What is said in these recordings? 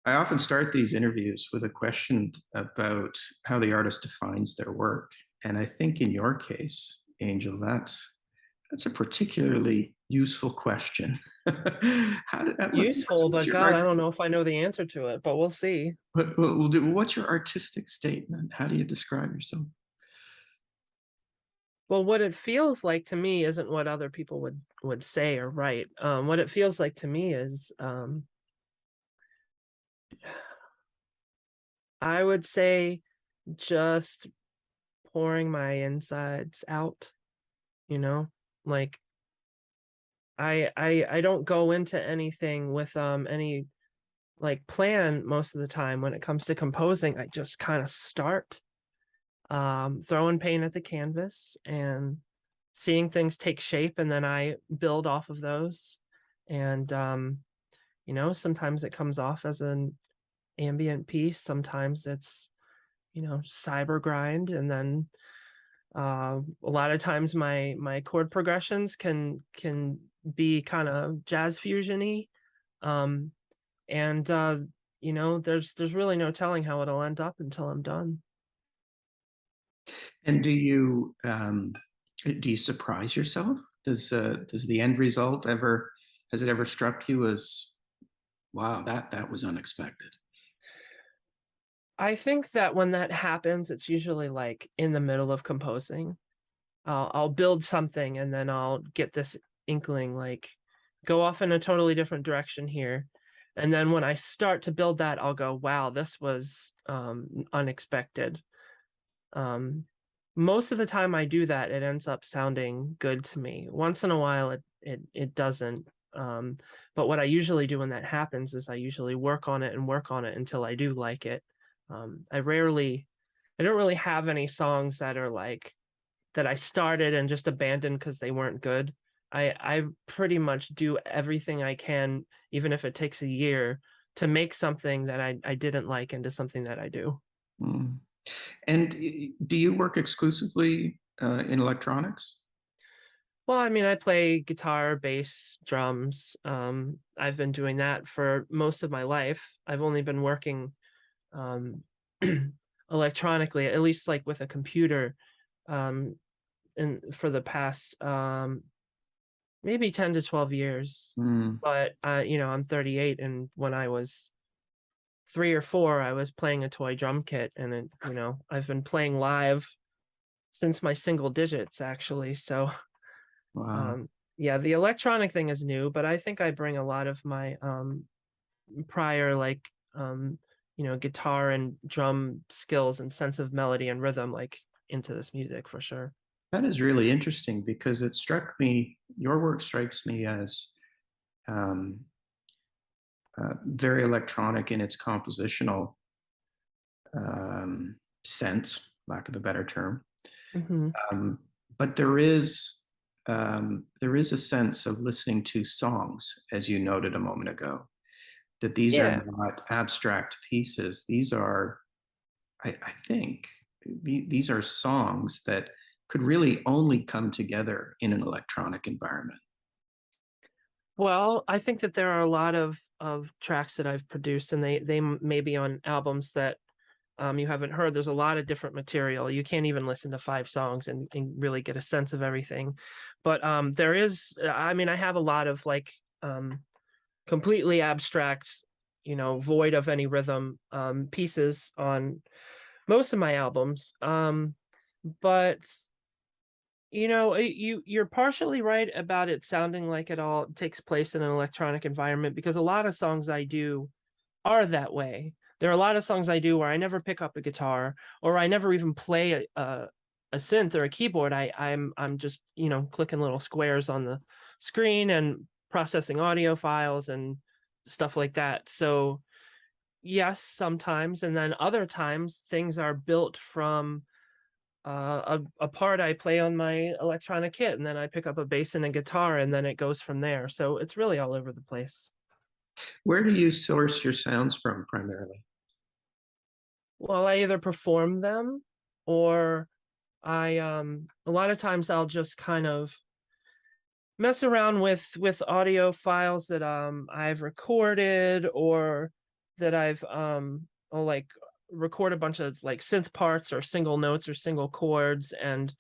I often start these interviews with a question about how the artist defines their work. And I think in your case, Angel, that's a particularly useful question. Useful, What's but your God, I art, don't know if I know the answer to it, but we'll see. what's your artistic statement? How do you describe yourself? Well, what it feels like to me isn't what other people would say or write. What it feels like to me is, I would say just pouring my insides out, you know? Like I don't go into anything with any like plan most of the time when it comes to composing. I just kind of start throwing paint at the canvas and seeing things take shape, and then I build off of those. And sometimes it comes off as an ambient piece, sometimes it's cyber grind, and then a lot of times my chord progressions can be kind of jazz fusiony. um and there's really no telling how it'll end up until I'm done. And do you surprise yourself? Does the end result ever has it ever struck you as wow, that was unexpected? I think that when that happens, it's usually like in the middle of composing. I'll build something and then I'll get this inkling, like, go off in a totally different direction here. And then when I start to build that, I'll go, wow, this was unexpected. Um, Most of the time I do that, it ends up sounding good to me. Once in a while, it doesn't. But what I usually do when that happens is I usually work on it and work on it until I do like it. I don't really have any songs that are like that I started and just abandoned because they weren't good. I pretty much do everything I can, even if it takes a year, to make something that I didn't like into something that I do. Mm. And do you work exclusively in electronics? Well, I mean, I play guitar, bass, drums. I've been doing that for most of my life. I've only been working um, electronically, at least like with a computer, um, for the past maybe 10 to 12 years. Mm. But I'm 38, and when I was 3 or 4, I was playing a toy drum kit, and I've been playing live since my single digits, actually. So Wow. um, yeah, the electronic thing is new, but I think I bring a lot of my prior like guitar and drum skills and sense of melody and rhythm like into this music for sure. That is really interesting because it struck me, your work strikes me as um, very electronic in its compositional sense, lack of a better term. Hmm. Um, but there is a sense of listening to songs, as you noted a moment ago, that these are Yeah. not abstract pieces. These are, I think, these are songs that could really only come together in an electronic environment. Well, I think that there are a lot of tracks that I've produced, and they may be on albums that you haven't heard. There's a lot of different material. You can't even listen to 5 songs and really get a sense of everything. But there is, I mean, I have a lot of like completely abstract, void of any rhythm pieces on most of my albums. But you're partially right about it sounding like it all takes place in an electronic environment, because a lot of songs I do are that way. There are a lot of songs I do where I never pick up a guitar, or I never even play a synth or a keyboard. I'm just clicking little squares on the screen and processing audio files and stuff like that. So yes, sometimes, and then other times things are built from a part I play on my electronic kit, and then I pick up a bass and a guitar, and then it goes from there. So it's really all over the place. Where do you source your sounds from primarily? Well, I either perform them, or I a lot of times I'll just kind of mess around with audio files that I've recorded, or that I'll like record a bunch of like synth parts or single notes or single chords and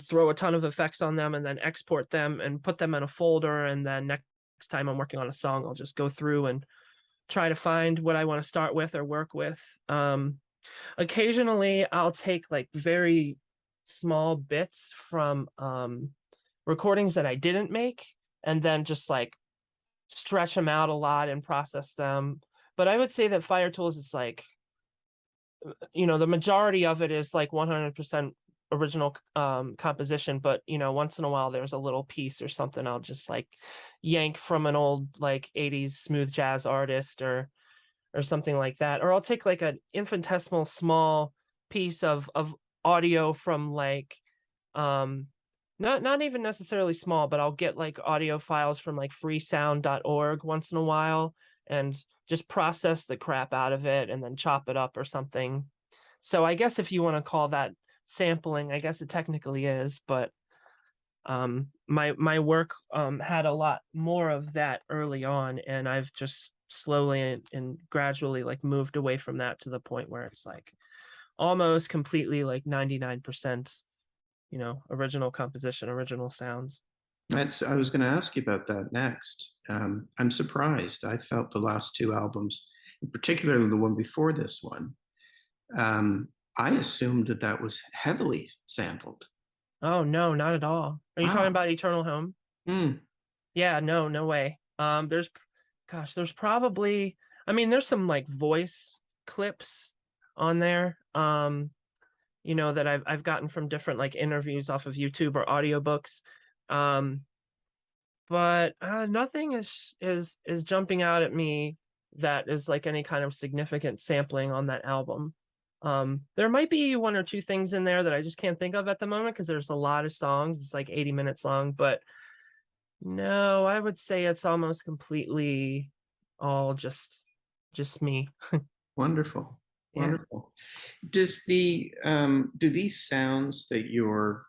throw a ton of effects on them and then export them and put them in a folder, and then next time I'm working on a song, I'll just go through and try to find what I want to start with or work with. Occasionally I'll take like very small bits from recordings that I didn't make and then just like stretch them out a lot and process them. But I would say that Fire-Toolz is like, the majority of it is like 100% original composition, but once in a while there's a little piece or something I'll just like yank from an old like 80s smooth jazz artist or something like that. Or I'll take like an infinitesimal small piece of audio from like not even necessarily small, but I'll get like audio files from like freesound.org once in a while and just process the crap out of it and then chop it up or something. So I guess if you want to call that sampling, I guess it technically is, but my work had a lot more of that early on, and I've just slowly and gradually like moved away from that to the point where it's like almost completely like 99% original composition, original sounds. I was going to ask you about that next. I'm surprised. I felt the last two albums, in particular the one before this one, I assumed that that was heavily sampled. Oh no, not at all. Are you talking Wow. about Eternal Home? Mm. Yeah, no way. There's probably, I mean, there's some like voice clips on there, that I've gotten from different like interviews off of YouTube or audiobooks. Um, but nothing is jumping out at me that is like any kind of significant sampling on that album. There might be one or two things in there that I just can't think of at the moment because there's a lot of songs. It's like 80 minutes long, but no, I would say it's almost completely all just me. Wonderful. Yeah. Wonderful. Do these sounds that you're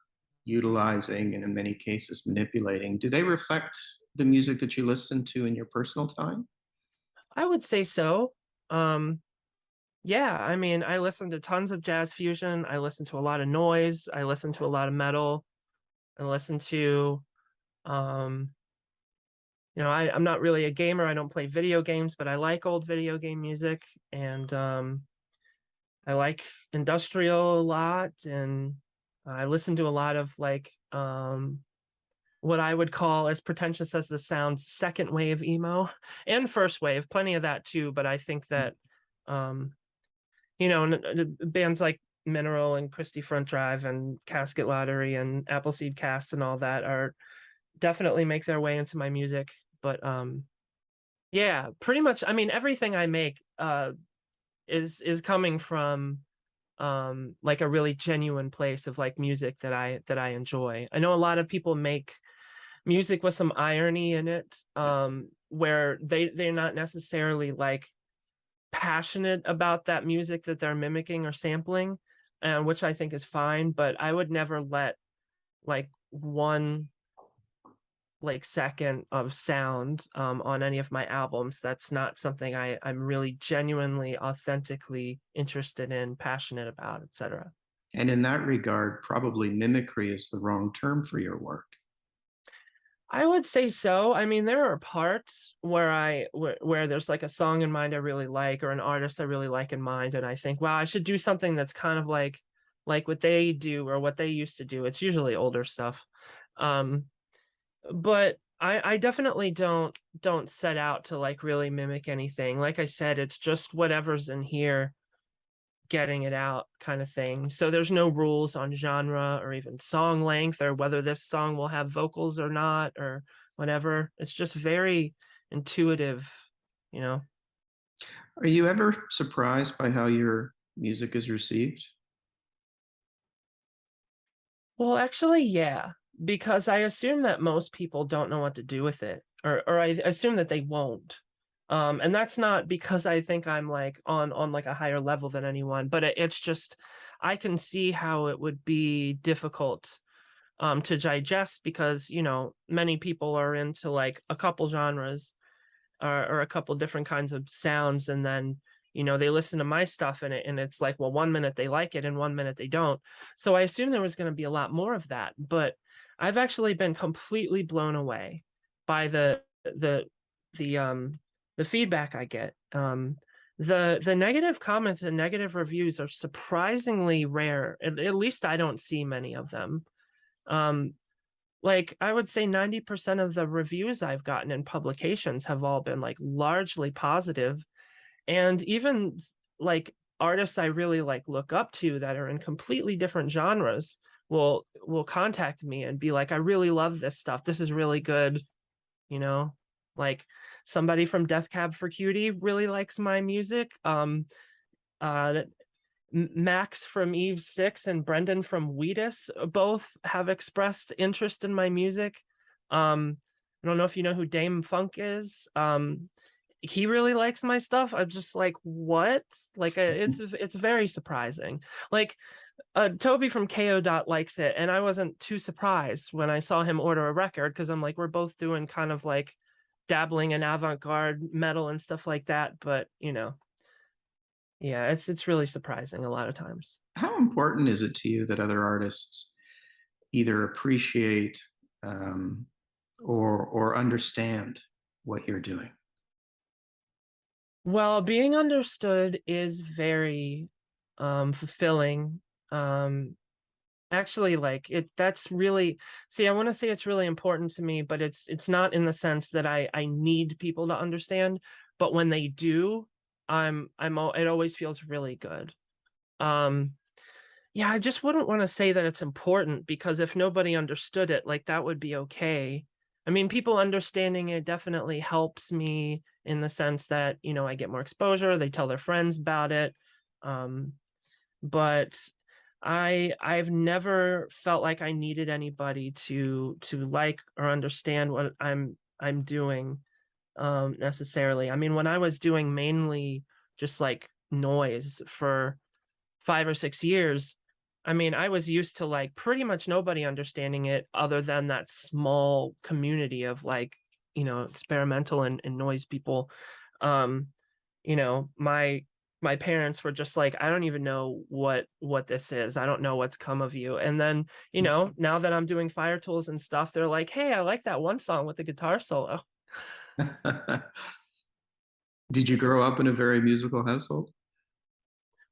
utilizing and in many cases manipulating, do they reflect the music that you listen to in your personal time? I would say so. Um, yeah, I mean, I listen to tons of jazz fusion. I listen to a lot of noise. I listen to a lot of metal. I listen to, um, I'm not really a gamer. I don't play video games, but I like old video game music, and I like industrial a lot, and I listen to a lot of like what I would call, as pretentious as this sounds, second wave emo and first wave, plenty of that too. But I think that um, bands like Mineral and Christie Front Drive and Casket Lottery and Appleseed Cast and all that are definitely make their way into my music. But yeah, pretty much. I mean, everything I make is coming from like a really genuine place of like music that I enjoy. I know a lot of people make music with some irony in it, where they're not necessarily like passionate about that music that they're mimicking or sampling, which I think is fine, but I would never let like one like second of sound on any of my albums. That's not something I'm really genuinely authentically interested in, passionate about, etc. And in that regard, probably mimicry is the wrong term for your work. I would say so. I mean, there are parts where there's like a song in mind I really like or an artist I really like in mind, and I think, wow, I should do something that's kind of like what they do or what they used to do. It's usually older stuff. Um, but I definitely don't set out to like really mimic anything. Like I said, it's just whatever's in here, getting it out kind of thing. So there's no rules on genre or even song length or whether this song will have vocals or not or whatever. It's just very intuitive, you know. Are you ever surprised by how your music is received? Well, actually, yeah, because I assume that most people don't know what to do with it, or I assume that they won't. And that's not because I think I'm like on like a higher level than anyone, but it's just I can see how it would be difficult to digest because many people are into like a couple genres, or a couple different kinds of sounds, and then they listen to my stuff, and it's like, well, one minute they like it and one minute they don't. So I assumed there was going to be a lot more of that, but I've actually been completely blown away by the feedback I get. The negative comments and negative reviews are surprisingly rare. At least I don't see many of them. Like, I would say 90% of the reviews I've gotten in publications have all been like largely positive. And even like artists I really like look up to that are in completely different genres will contact me and be like, I really love this stuff. This is really good. You know, like somebody from Death Cab for Cutie really likes my music. Uh, Max from Eve 6 and Brendan from Wheatus both have expressed interest in my music. I don't know if you know who Dame Funk is. He really likes my stuff. I'm just like, what? Like, it's very surprising. Like, Toby from KO Dot likes it, and I wasn't too surprised when I saw him order a record, because I'm like, we're both doing kind of like dabbling in avant-garde metal and stuff like that. But yeah, it's really surprising a lot of times. How important is it to you that other artists either appreciate or understand what you're doing? Well, being understood is very fulfilling. Actually, like, that's really, see, I want to say it's really important to me, but it's not in the sense that I need people to understand, but when they do, it always feels really good. Um yeah, I just wouldn't want to say that it's important, because if nobody understood it, like, that would be okay. I mean, people understanding it definitely helps me in the sense that, I get more exposure, they tell their friends about it. Um, but I've never felt like I needed anybody to like or understand what I'm doing necessarily. I mean, when I was doing mainly just like noise for 5 or 6 years, I mean, I was used to like pretty much nobody understanding it other than that small community of like, experimental and noise people. Um, my parents were just like, I don't even know what this is. I don't know what's come of you. And then, now that I'm doing Fire-Toolz and stuff, they're like, hey, I like that one song with the guitar solo. Did you grow up in a very musical household?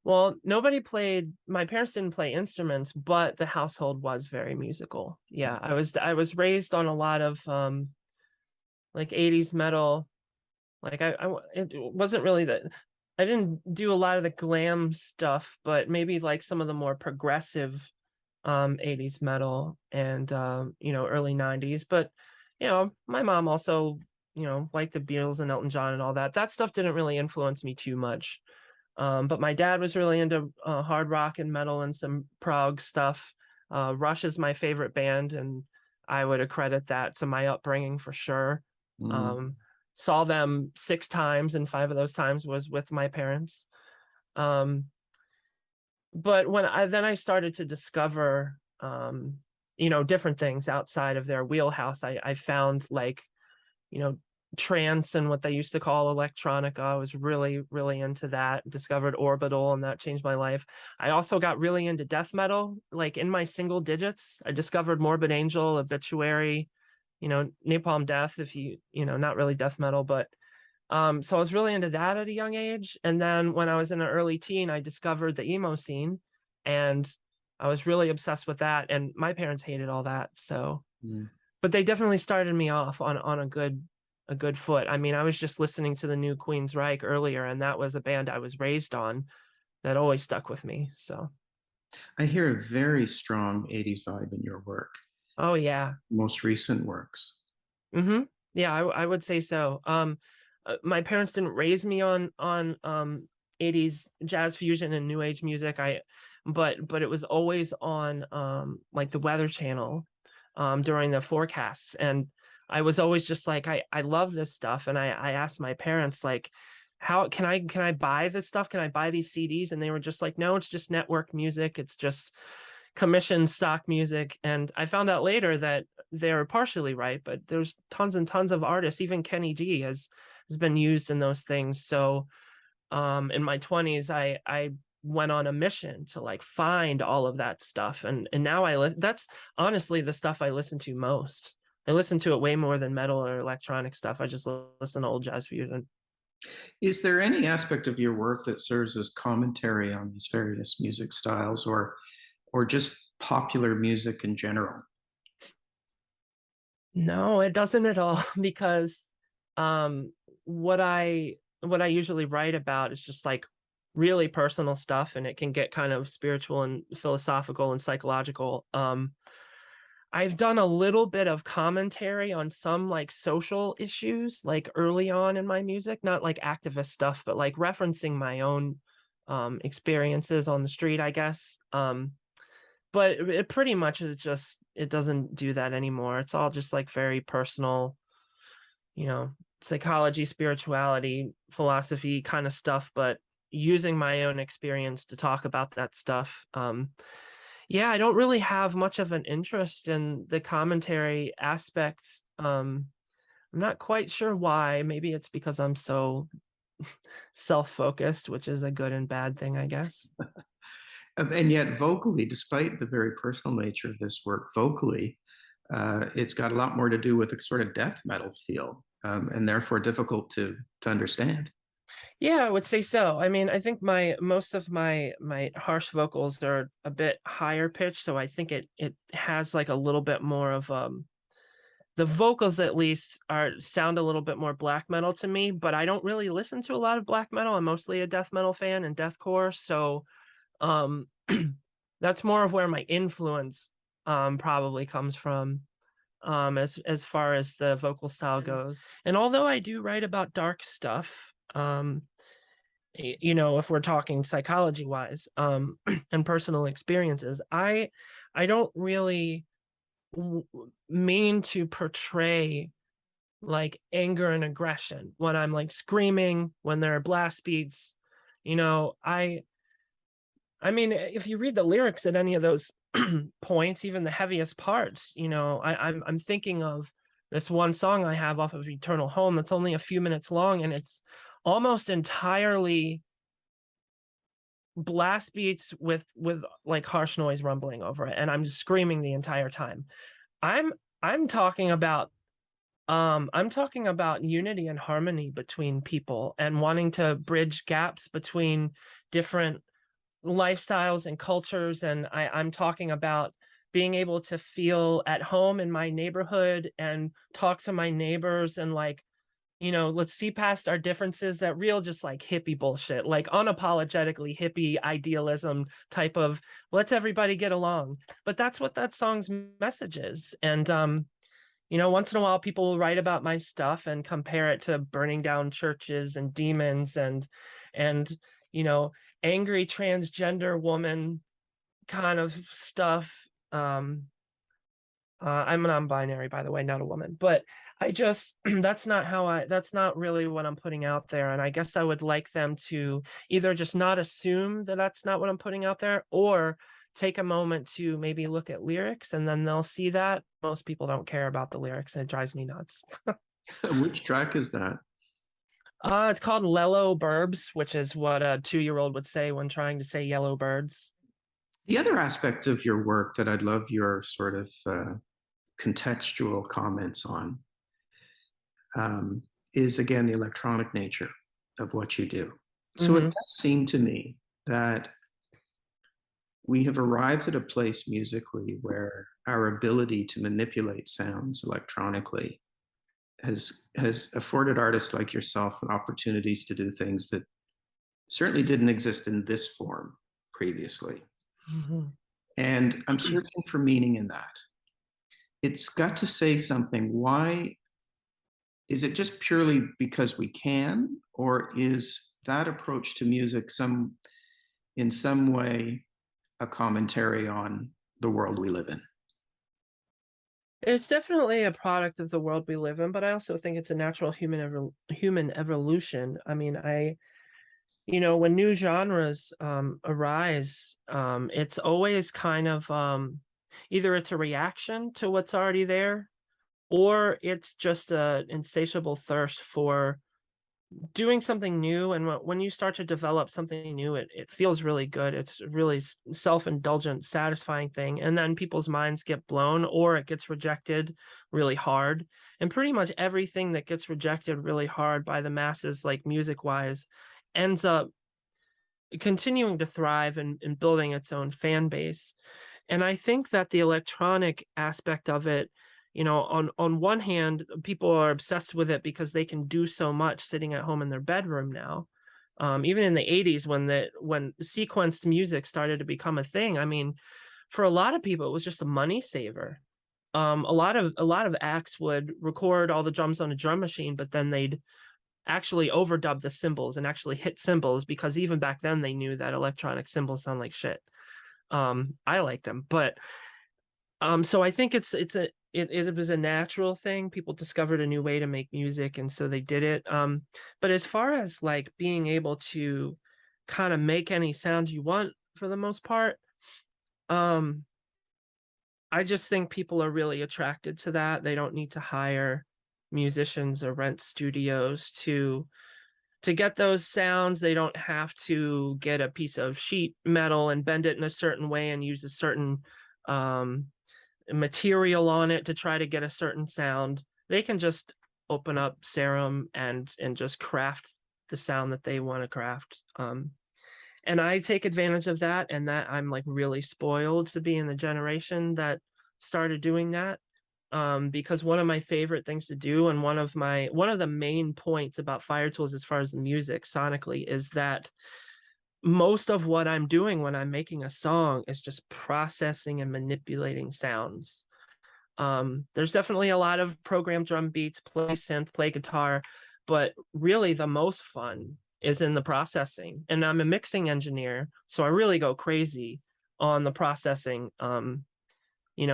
Well, my parents didn't play instruments, but the household was very musical. Yeah, I was raised on a lot of like 80s metal. Like, it wasn't really that I didn't do a lot of the glam stuff, but maybe like some of the more progressive 80s metal and early 90s. But my mom also, liked the Beatles and Elton John and all that. That stuff didn't really influence me too much. But my dad was really into hard rock and metal and some prog stuff. Rush is my favorite band, and I would accredit that to my upbringing for sure. Mm. Um, Saw them 6 times, and 5 of those times was with my parents. Um, but when I started to discover, different things outside of their wheelhouse, I found like, you know, trance and what they used to call electronica. I was really, really into that. Discovered Orbital, and that changed my life. I also got really into death metal, like in my single digits. I discovered Morbid Angel, Obituary, Napalm Death, if not really death metal, but so I was really into that at a young age. And then when I was in an early teen, I discovered the emo scene, and I was really obsessed with that. And my parents hated all that. So, Mm. but they definitely started me off on a good foot. I mean, I was just listening to the new Queensryche earlier, and that was a band I was raised on that always stuck with me. So, I hear a very strong 80s vibe in your work, oh yeah. most recent works. Mm-hmm. Yeah, I would say so. My parents didn't raise me on 80s jazz fusion and new age music. But it was always on like the Weather Channel during the forecasts, and I was always just like, I love this stuff, and I asked my parents, like, how can I buy this stuff? Can I buy these CDs? And they were just like, no, it's just network music. It's just commissioned stock music. And I found out later that they were partially right, but there's tons and tons of artists. Even Kenny G has has been used in those things. So in my 20s, I went on a mission to like find all of that stuff, and now that's honestly the stuff I listen to most. I listen to it way more than metal or electronic stuff. I just listen to old jazz fusion. Is there any aspect of your work that serves as commentary on these various music styles, or just popular music in general? No, it doesn't at all because um what I usually write about is just like really personal stuff, and it can get kind of spiritual and philosophical and psychological. I've done a little bit of commentary on some like social issues like early on in my music, not like activist stuff, but like referencing my own experiences on the street, I guess. But it pretty much is just, it doesn't do that anymore. It's all just like very personal, you know, psychology, spirituality, philosophy kind of stuff, but using my own experience to talk about that stuff. Yeah, I don't really have much of an interest in the commentary aspects. I'm not quite sure why. Maybe it's because I'm so self-focused, which is a good and bad thing, I guess. And yet, vocally, despite the very personal nature of this work, vocally, it's got a lot more to do with a sort of death metal feel, and therefore difficult to understand. Yeah, I would say so. I mean, I think my most of my harsh vocals are a bit higher pitched, so I think it has like a little bit more of the vocals at least are sound a little bit more black metal to me, but I don't really listen to a lot of black metal. I'm mostly a death metal fan and deathcore, so um that's more of where my influence probably comes from as far as the vocal style goes. And although I do write about dark stuff, you know, if we're talking psychology wise, and personal experiences, I don't really mean to portray like anger and aggression when I'm like screaming, when there are blast beats. You know, I mean, if you read the lyrics at any of those points, even the heaviest parts, you know, I'm thinking of this one song I have off of Eternal Home that's only a few minutes long, and it's almost entirely blast beats with like harsh noise rumbling over it, and I'm screaming the entire time. I'm I'm talking about I'm talking about unity and harmony between people and wanting to bridge gaps between different lifestyles and cultures, and I'm talking about being able to feel at home in my neighborhood and talk to my neighbors and like, you know, let's see past our differences, that real just like hippie bullshit, like unapologetically hippie idealism type of let's everybody get along. But that's what that song's message is. And you know, once in a while people will write about my stuff and compare it to burning down churches and demons and you know, angry transgender woman kind of stuff. I'm non-binary, by the way, not a woman, but I just that's not how that's not really what I'm putting out there. And I guess I would like them to either just not assume that that's not what I'm putting out there, or take a moment to maybe look at lyrics, and then they'll see that most people don't care about the lyrics, and it drives me nuts. Which track is that? It's called Lello Burbs, which is what a 2-year-old would say when trying to say yellow birds. The other aspect of your work that I'd love your sort of contextual comments on is, again, the electronic nature of what you do. So it Mhm. does seem to me that we have arrived at a place musically where our ability to manipulate sounds electronically has afforded artists like yourself opportunities to do things that certainly didn't exist in this form previously. Mhm. And I'm searching for meaning in that. It's got to say something. Why is it just purely because we can, or is that approach to music in some way a commentary on the world we live in? It's definitely a product of the world we live in, but I also think it's a natural human evolution. I mean, you know, when new genres arise, it's always kind of either it's a reaction to what's already there, or it's just a insatiable thirst for doing something new, and when you start to develop something new, it feels really good. It's a really self-indulgent, satisfying thing, and then people's minds get blown or it gets rejected really hard. And pretty much everything that gets rejected really hard by the masses, like music wise, ends up continuing to thrive and building its own fan base. And I think that the electronic aspect of it, on one hand, people are obsessed with it because they can do so much sitting at home in their bedroom now. Even in the 80s when sequenced music started to become a thing, I mean, for a lot of people, it was just a money saver. A lot of acts would record all the drums on a drum machine, but then they'd actually overdub the cymbals and actually hit cymbals, because even back then they knew that electronic cymbals sound like shit. I like them, but so I think it was a natural thing. People discovered a new way to make music, and so they did it. But as far as like being able to kind of make any sound you want for the most part, um, I just think people are really attracted to that. They don't need to hire musicians or rent studios to get those sounds. They don't have to get a piece of sheet metal and bend it in a certain way and use a certain um, material on it to try to get a certain sound. They can just open up Serum and just craft the sound that they want to craft. And I take advantage of that, and that I'm like really spoiled to be in the generation that started doing that. Because one of my favorite things to do, and one of the main points about Fire-Toolz as far as the music sonically, is that most of what I'm doing when I'm making a song is just processing and manipulating sounds. There's definitely a lot of programmed drum beats, play synth, play guitar, but really the most fun is in the processing. And I'm a mixing engineer, so I really go crazy on the processing.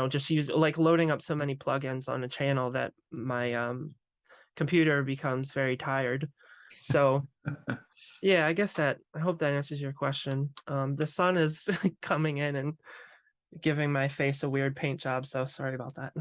Just use like loading up so many plugins on a channel that my computer becomes very tired. So yeah, I hope that answers your question. The sun is coming in and giving my face a weird paint job, so sorry about that.